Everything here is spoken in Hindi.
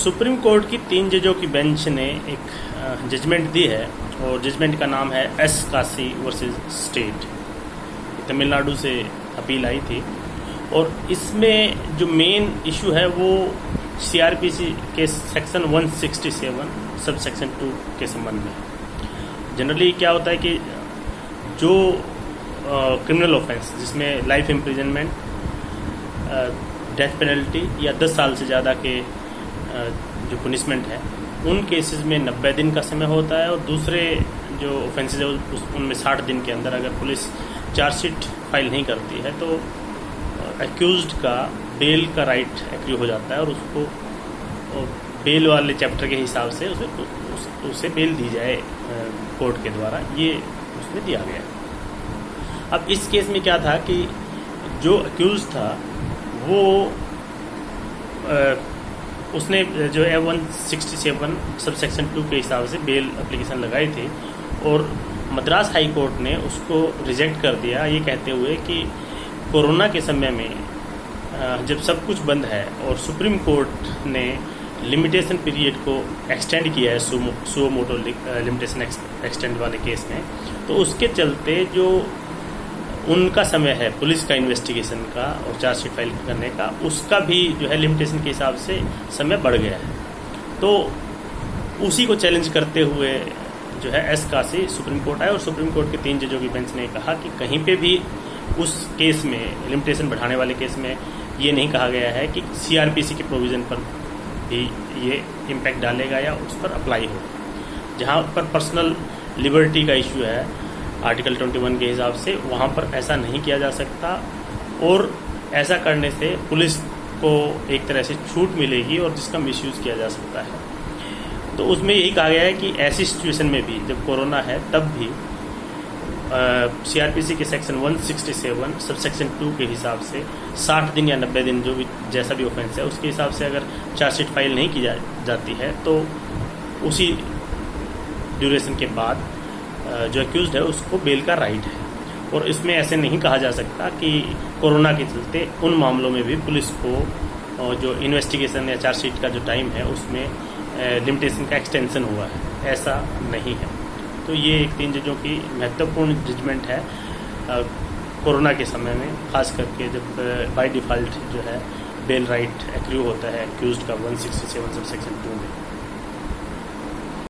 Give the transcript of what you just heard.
सुप्रीम कोर्ट की 3 जजों की बेंच ने एक जजमेंट दी है और जजमेंट का नाम है S Kashi versus state. Tamil Nadu से अपील आई थी और इसमें जो मेन इशू है वो सीआरपीसी के सेक्शन 167 सब सेक्शन 2 के संबंध में। जनरली क्या होता है कि जो क्रिमिनल ऑफेंस जिसमें लाइफ इम्प्रिजनमेंट, डेथ पेनल्टी या 10 साल से ज़्यादा के जो पनिशमेंट है उन केसेस में 90 दिन का समय होता है, और दूसरे जो ऑफेंसेज है उनमें 60 दिन के अंदर अगर पुलिस चार्जशीट फाइल नहीं करती है तो एक्यूज्ड का बेल का राइट एक्रू हो जाता है और उसको बेल वाले चैप्टर के हिसाब से उसे बेल दी जाए कोर्ट के द्वारा, ये उसमें दिया गया है। अब इस केस में क्या था कि जो एक्यूज था वो उसने जो है 167 सब सेक्शन 2 के हिसाब से बेल एप्लीकेशन लगाई थी और मद्रास हाई कोर्ट ने उसको रिजेक्ट कर दिया, ये कहते हुए कि कोरोना के समय में जब सब कुछ बंद है और सुप्रीम कोर्ट ने लिमिटेशन पीरियड को एक्सटेंड किया है सुओ मोटो लिमिटेशन एक्सटेंड वाले केस में, तो उसके चलते जो उनका समय है पुलिस का इन्वेस्टिगेशन का और चार्जशीट फाइल करने का, उसका भी जो है लिमिटेशन के हिसाब से समय बढ़ गया है। तो उसी को चैलेंज करते हुए जो है एस काशी सुप्रीम कोर्ट आए और सुप्रीम कोर्ट के 3 जजों की बेंच ने कहा कि कहीं पे भी उस केस में लिमिटेशन बढ़ाने वाले केस में ये नहीं कहा गया है कि सीआरपीसी के प्रोविज़न पर भी ये इम्पैक्ट डालेगा या उस पर अप्लाई होगा। जहाँ पर पर्सनल लिबर्टी का इशू है आर्टिकल 21 के हिसाब से, वहाँ पर ऐसा नहीं किया जा सकता और ऐसा करने से पुलिस को एक तरह से छूट मिलेगी और जिसका मिसयूज़ किया जा सकता है। तो उसमें यही कहा गया है कि ऐसी सिचुएशन में भी जब कोरोना है तब भी सीआरपीसी के सेक्शन 167 सब सेक्शन 2 के हिसाब से 60 दिन या 90 दिन जो भी जैसा भी ऑफेंस है उसके हिसाब से अगर चार्जशीट फाइल नहीं की जाती है तो उसी ड्यूरेशन के बाद जो एक्यूज्ड है उसको बेल का राइट है। और इसमें ऐसे नहीं कहा जा सकता कि कोरोना के चलते उन मामलों में भी पुलिस को जो इन्वेस्टिगेशन या चार्जशीट का जो टाइम है उसमें लिमिटेशन का एक्सटेंशन हुआ है, ऐसा नहीं है। तो ये एक 3 जजों की महत्वपूर्ण जजमेंट है कोरोना के समय में, खास करके जब बाय डिफ़ॉल्ट जो है बेल राइट एक्रू होता है एक्यूज्ड का 167 सब सेक्शन 2 में।